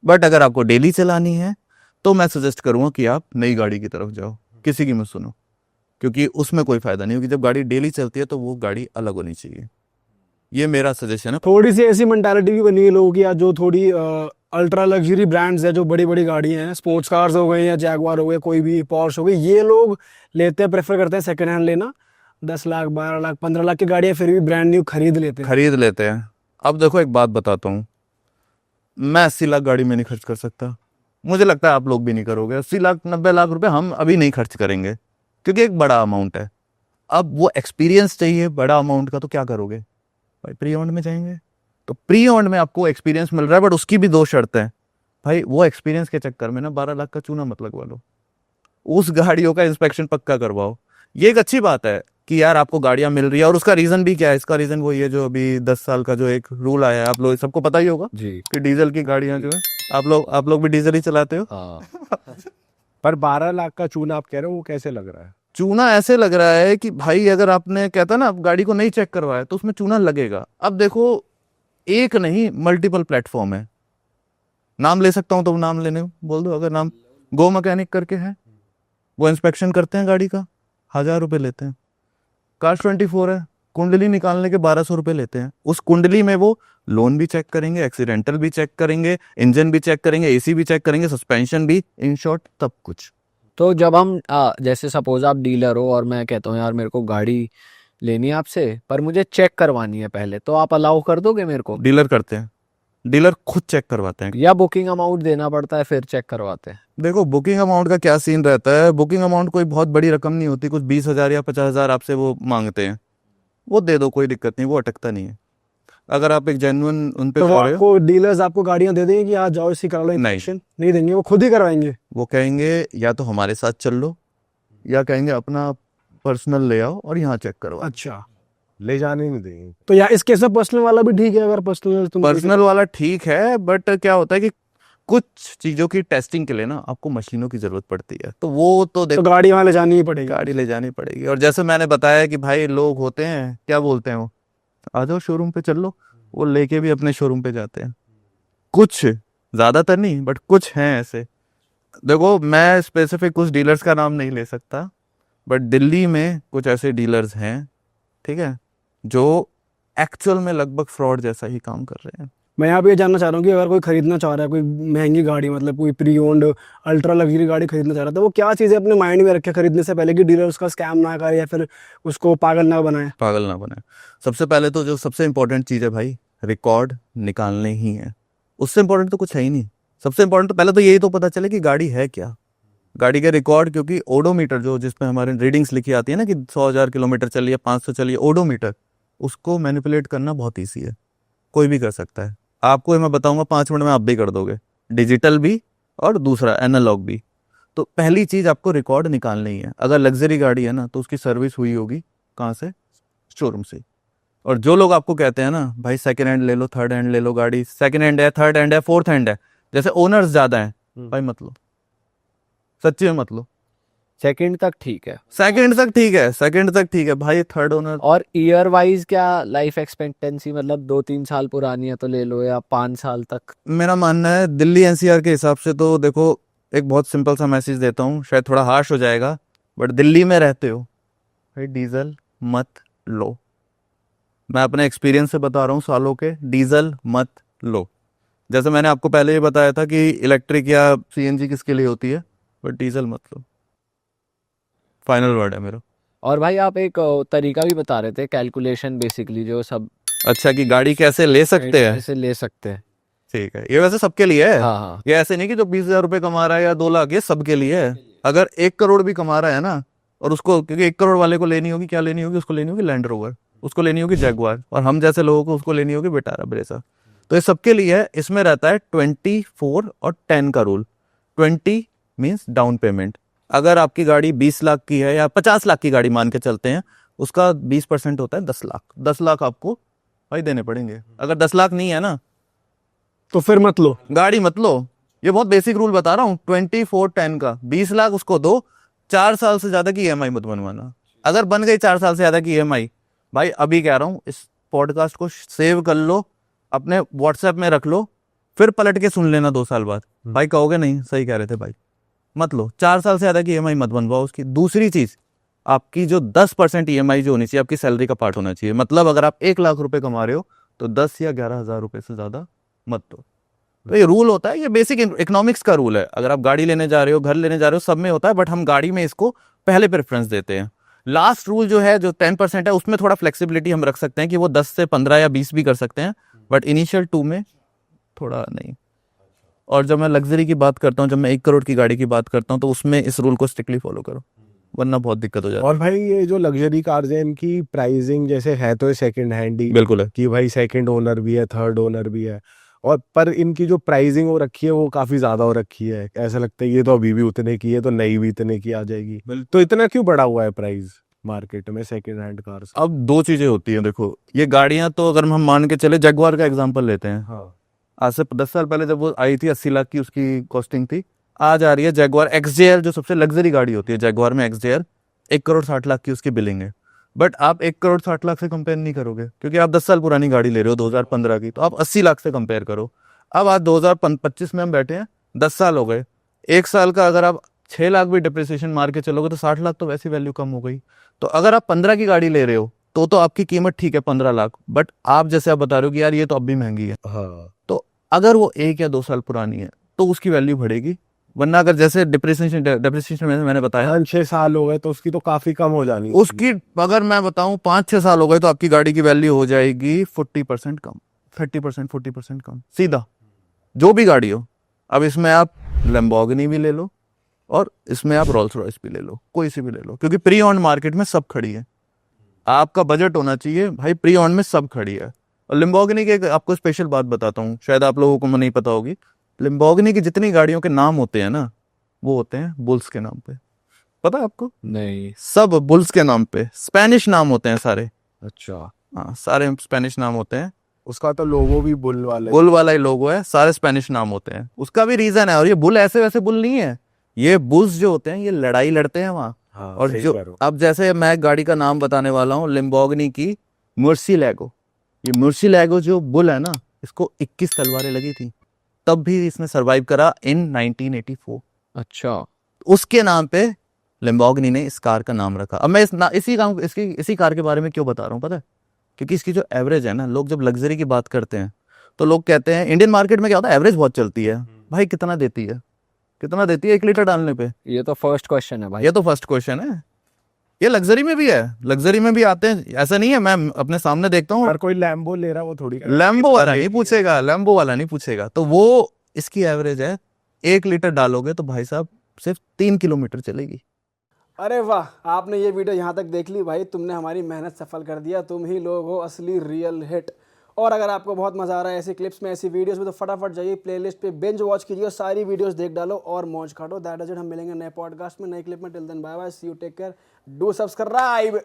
But अगर आपको daily चलानी है तो मैं सजेस्ट करूंगा कि आप नई गाड़ी की तरफ जाओ, किसी की मत सुनो, क्योंकि उसमें कोई फायदा नहीं, क्योंकि जब गाड़ी डेली चलती है तो वो गाड़ी अलग होनी चाहिए। ये मेरा सजेशन है। थोड़ी सी ऐसी मेंटालिटी भी बनी है लोगों की, या जो थोड़ी अल्ट्रा लग्जरी ब्रांड्स है, जो बड़ी बड़ी गाड़ियां हैं, स्पोर्ट्स कार्स हो गए या जैगवार हो गए, कोई भी पॉर्श हो गई, ये लोग लेते हैं, प्रेफर करते हैं सेकंड हैंड लेना। 10 लाख 12 लाख 15 लाख की गाड़ियां फिर भी ब्रांड न्यू खरीद लेते हैं। अब देखो एक बात बताता हूँ, मैं 80 लाख गाड़ी में नहीं खर्च कर सकता, मुझे लगता है आप लोग भी नहीं करोगे। 80 लाख 90 लाख रुपए हम अभी नहीं खर्च करेंगे, क्योंकि एक बड़ा अमाउंट है। अब वो एक्सपीरियंस चाहिए बड़ा अमाउंट का, तो क्या करोगे भाई, प्री ओन्ड में जाएंगे। तो प्री ओन्ड में आपको एक्सपीरियंस मिल रहा है, बट उसकी भी 2 शर्तें हैं भाई। वो एक्सपीरियंस के चक्कर में ना 12 लाख का चूना मत लगवा लो, उस गाड़ियों का इंस्पेक्शन पक्का करवाओ। ये एक अच्छी बात है कि यार आपको गाड़ियां मिल रही है, और उसका रीजन भी क्या है, इसका रीजन वो ये जो अभी 10 साल का जो एक रूल आया है, आप लोग सबको पता ही होगा जी। कि डीजल की गाड़ियां जो है, आप लोग भी डीजल ही चलाते हो। हाँ पर 12 लाख का चूना आप कह रहे हो, वो कैसे लग रहा है? चूना ऐसे लग रहा है कि भाई अगर आपने कहता ना आप गाड़ी को नहीं चेक करवाया तो उसमें चूना लगेगा। अब देखो एक नहीं मल्टीपल प्लेटफॉर्म है, नाम ले सकता हूं तो नाम लेने बोल दो, अगर नाम गो मैकेनिक करके है, वो इंस्पेक्शन करते हैं गाड़ी का, 1000 रुपये लेते हैं। कार 24 है, कुंडली निकालने के 1200 रुपये लेते हैं। उस कुंडली में वो लोन भी चेक करेंगे, एक्सीडेंटल भी चेक करेंगे, इंजन भी चेक करेंगे, एसी भी चेक करेंगे, सस्पेंशन भी, इन शॉर्ट सब कुछ। तो जब हम जैसे सपोज आप डीलर हो और मैं कहता हूँ यार मेरे को गाड़ी लेनी है आपसे, पर मुझे चेक करवानी है पहले, तो आप अलाउ कर दोगे मेरे को? डीलर करते हैं, डीलर खुद चेक करवाते हैं। या बुकिंग अमाउंट देना पड़ता है फिर चेक करवाते हैं? देखो बुकिंग अमाउंट का क्या सीन रहता है, बुकिंग अमाउंट कोई बहुत बड़ी रकम नहीं होती, कुछ 20,000 या 50,000 आपसे वो मांगते हैं, वो दे दो, कोई दिक्कत नहीं, वो अटकता नहीं है। अगर आप एक जेन्युइन उन पे तो वो खड़े हो, आपको डीलर्स आपको गाड़ियां दे देंगे कि आज जाओ इसी करा लो इंस्पेक्शन? नहीं देंगे, वो खुद ही करवाएंगे। वो कहेंगे या तो हमारे साथ चल लो, या कहेंगे अपना पर्सनल ले आओ और यहाँ चेक करवाओ। अच्छा, ले जाने नहीं देंगे? तो या इस केस में पर्सनल वाला भी ठीक है? अगर पर्सनल तुम पर्सनल वाला ठीक है, बट क्या होता है कि कुछ चीजों की टेस्टिंग के लिए ना आपको मशीनों की जरूरत पड़ती है, तो वो तो तो देखो गाड़ी वहां ले जानी ही पड़ेगी। गाड़ी ले जानी पड़ेगी। और जैसे मैंने बताया कि भाई लोग होते हैं क्या बोलते हैं, वो आ जाओ शोरूम पे चल लो, वो लेके भी अपने शोरूम पे जाते हैं। कुछ, ज्यादातर नहीं बट कुछ हैं ऐसे। देखो मैं स्पेसिफिक कुछ डीलर्स का नाम नहीं ले सकता, बट दिल्ली में कुछ ऐसे डीलर्स हैं, ठीक है, जो एक्चुअल में लगभग फ्रॉड जैसा ही काम कर रहे हैं। मैं यहाँ पे ये जानना चाह रहा हूँ कि अगर कोई खरीदना चाह रहा है, कोई महंगी गाड़ी, मतलब कोई प्री ओन्ड अल्ट्रा लग्जरी गाड़ी खरीदना चाह रहा है, तो वो क्या चीज़ें अपने माइंड में रखे खरीदने से पहले कि डीलर उसका स्कैम ना करे या फिर उसको पागल ना बनाए? पागल ना बने। सबसे पहले तो जो सबसे इंपॉर्टेंट चीज़ है भाई, रिकॉर्ड निकालने ही है, उससे इंपॉर्टेंट तो कुछ है ही नहीं। सबसे इंपॉर्टेंट तो पहले तो यही तो पता चले कि गाड़ी है क्या, गाड़ी के रिकॉर्ड। क्योंकि ओडोमीटर जो जिसमें हमारे रीडिंग्स लिखी आती है ना कि 100,000 किलोमीटर चलिए, 500 चलिए, ओडोमीटर, उसको मैनिपुलेट करना बहुत ईजी है, कोई भी कर सकता है। आपको मैं बताऊंगा 5 मिनट में आप भी कर दोगे, डिजिटल भी और दूसरा एनालॉग भी। तो पहली चीज आपको रिकॉर्ड निकालनी ही है। अगर लग्जरी गाड़ी है ना तो उसकी सर्विस हुई होगी कहाँ से, शोरूम से। और जो लोग आपको कहते हैं ना भाई सेकंड हैंड ले लो, थर्ड हैंड ले लो, गाड़ी सेकंड हैंड है, थर्ड हैंड है, फोर्थ हैंड है, जैसे ओनर्स ज्यादा हैं, भाई मत लो, सच्ची में मत लो। सेकंड तक ठीक है? सेकंड तक ठीक है, सेकंड तक ठीक है भाई, थर्ड ओनर। और ईयर वाइज क्या लाइफ एक्सपेक्टेंसी, मतलब 2-3 साल पुरानी है तो ले लो, या 5 साल तक? मेरा मानना है दिल्ली एनसीआर के हिसाब से तो देखो, एक बहुत सिंपल सा मैसेज देता हूँ, शायद थोड़ा हार्श हो जाएगा, बट दिल्ली में रहते हो भाई डीजल मत लो। मैं अपने एक्सपीरियंस से बता रहा हूँ सालों के, डीजल मत लो। जैसे मैंने आपको पहले ही बताया था कि इलेक्ट्रिक या सीएनजी किसके लिए होती है, बट डीजल मत लो, फाइनल वर्ड है मेरा। और भाई आप एक तरीका भी बता रहे थे, कैलकुलेशन बेसिकली, जो सब अच्छा कि गाड़ी कैसे ले सकते हैं, कैसे ले सकते हैं? ठीक है, ये वैसे सबके लिए है। हाँ हाँ। ये ऐसे नहीं कि जो 20,000 रुपये कमा रहा है या 2 लाख, ये सबके लिए है। अगर 1 करोड़ भी कमा रहा है ना, और उसको, क्योंकि 1 करोड़ वाले को लेनी होगी क्या, लेनी होगी उसको, लेनी होगी लैंड रोवर, उसको लेनी होगी जैगुआर, और हम जैसे लोगों को उसको लेनी होगी विटारा, ब्रेजा। तो ये सबके लिए है। इसमें रहता है 24 और 10 का रूल। 20 means down payment. अगर आपकी गाड़ी 20 लाख की है या 50 लाख की गाड़ी मान के चलते हैं, उसका 20% होता है 10 लाख। 10 लाख आपको भाई देने पड़ेंगे। अगर 10 लाख नहीं है ना तो फिर मत लो, गाड़ी मत लो। ये बहुत बेसिक रूल बता रहा हूँ, 24-10 का। 20 लाख उसको दो, 4 साल से ज्यादा की ईएमआई मत बनवाना। अगर बन गई 4 साल से ज्यादा की ईएमआई, भाई अभी कह रहा हूँ, इस पॉडकास्ट को सेव कर लो, अपने व्हाट्सएप में रख लो, फिर पलट के सुन लेना 2 साल बाद, भाई कहोगे नहीं सही कह रहे थे भाई, मत लो। 4 साल से ज़्यादा की EMI मत बनवाओ उसकी। दूसरी चीज़, आपकी जो 10% EMI जो होनी चाहिए आपकी सैलरी का पार्ट होना चाहिए। मतलब अगर आप 1 लाख रुपए कमा रहे हो तो 10 या 11 हज़ार रुपये से ज़्यादा मत दो। तो ये रूल होता है, ये बेसिक इकोनॉमिक्स का रूल है। अगर आप गाड़ी लेने जा रहे हो, घर लेने जा रहे हो, सब में होता है, बट हम गाड़ी में इसको पहले प्रेफरेंस देते हैं। लास्ट रूल जो है, जो 10% है, उसमें थोड़ा फ्लेक्सिबिलिटी हम रख सकते हैं कि वो 10 से 15 या 20 भी कर सकते हैं, बट इनिशियल 2 में थोड़ा नहीं। और जब मैं लग्जरी की बात करता हूँ, जब मैं 1 करोड़ की गाड़ी की बात करता हूँ, तो उसमें इस रूल को स्ट्रिक्टली फॉलो करो, वरना बहुत दिक्कत हो जाती है। और भाई ये जो लग्जरी कार्स है इनकी प्राइसिंग जैसे है तो सेकंड हैंड ही बिल्कुल है। कि भाई सेकंड ओनर भी है, थर्ड ओनर भी है, और पर इनकी जो प्राइसिंग हो रखी है वो काफी ज्यादा हो रखी है। ऐसा लगता है ये तो अभी भी उतने की है, तो नई भी इतने की आ जाएगी। तो इतना क्यों बढ़ा हुआ है प्राइस मार्केट में सेकंड हैंड कार्स? अब 2 चीजें होती हैं, देखो ये गाड़ियां, तो अगर हम मान के चले, जगुआर का एग्जांपल लेते हैं, हाँ, आज से 10 साल पहले जब वो आई थी 80 लाख की उसकी कॉस्टिंग थी, आज आ रही है जगुआर XJR, जो सबसे लग्जरी गाड़ी होती है जगुआर में, XJR 1 करोड़ 60 लाख की उसकी बिलिंग है। बट आप 1 करोड़ 60 लाख से कंपेयर नहीं करोगे, क्योंकि आप 10 साल पुरानी गाड़ी ले रहे हो 2015 की, तो आप 80 लाख से कंपेयर करो। अब आज 2025 में हम बैठे हैं, 10 साल हो गए, 1 साल का अगर आप 6 लाख भी डिप्रिसिएशन मार के चलोगे तो 60 लाख तो वैसी वैल्यू कम हो गई। तो अगर आप 15 की गाड़ी ले रहे हो तो आपकी कीमत ठीक है 15 लाख, बट आप जैसे आप बता रहे हो कि यार ये तो अब भी महंगी है, हाँ, तो अगर वो 1 या 2 साल पुरानी है तो उसकी वैल्यू बढ़ेगी। वरना अगर जैसे डिप्रिसिएशन मैंने बताया, 5-6 साल हो गए तो उसकी तो काफी कम हो जानी उसकी अगर मैं बताऊं 5-6 साल हो गए तो आपकी गाड़ी की वैल्यू हो जाएगी 40% कम, 30% 40% कम, सीधा, जो भी गाड़ी हो। अब इसमें आप लैम्बोर्गिनी भी ले लो और इसमें आप रोल्स रॉयस भी ले लो, कोई सी भी ले लो, क्योंकि प्री ऑन मार्केट में सब खड़ी है। आपका बजट होना चाहिए भाई, प्री ऑन में सब खड़ी है। और लैम्बोर्गिनी की एक आपको स्पेशल बात बताता हूँ, शायद आप लोगों को नहीं पता होगी, लैम्बोर्गिनी की जितनी गाड़ियों के नाम होते हैं ना, वो होते हैं बुल्स के नाम पे। पता है आपको? नहीं। सब बुल्स के नाम पे, स्पेनिश नाम होते हैं सारे। अच्छा। हाँ, सारे स्पेनिश नाम होते हैं। उसका तो लोगो भी बुल वाला बुल वाला ही लोगो है, सारे स्पेनिश नाम होते हैं, उसका भी रीजन है। और ये बुल ऐसे वैसे बुल नहीं है, ये बुल्स जो होते हैं ये लड़ाई लड़ते हैं वहां। हाँ, और सही जो कह रहे हो। अब जैसे मैं गाड़ी का नाम बताने वाला हूँ, लैम्बोर्गिनी की मुर्सिलैगो, ये मुर्सिलैगो जो बुल है ना, इसको 21 तलवारें लगी थी, तब भी इसने सरवाइव करा इन 1984। अच्छा। उसके नाम पे लैम्बोर्गिनी ने इस कार का नाम रखा। अब मैं इसी कार के बारे में क्यों बता रहा हूँ पता है? क्योंकि इसकी जो एवरेज है ना, लोग जब लग्जरी की बात करते हैं तो लोग कहते हैं इंडियन मार्केट में क्या होता है, एवरेज बहुत चलती है। भाई कितना देती है, कितना देती है 1 लीटर डालने पे? ये तो फर्स्ट क्वेश्चन है भाई। ये तो फर्स्ट क्वेश्चन है। ये लग्जरी में भी है, लग्जरी में भी आते हैं, ऐसा नहीं है, मैं अपने सामने देखता हूँ। अगर कोई लैम्बो ले रहा है वो थोड़ी लैम्बो वाला नहीं पूछेगा, लैम्बो वाला नहीं पूछेगा, तो वो इसकी एवरेज है 1 लीटर डालोगे तो भाई साहब सिर्फ 3 किलोमीटर चलेगी। अरे वाह, आपने ये वीडियो यहाँ तक देख ली भाई, तुमने हमारी मेहनत सफल कर दिया, तुम ही लोग हो असली रियल हिट। और अगर आपको बहुत मजा आ रहा है ऐसी क्लिप्स में, ऐसी वीडियोस में, तो फटाफट जाइए प्लेलिस्ट पे बिंज वॉच कीजिए और सारी वीडियोस देख डालो और मौज काटो। दैट इज इट, हम मिलेंगे नए पॉडकास्ट में, नए क्लिप में। Till then bye bye, see you, take care, do subscribe.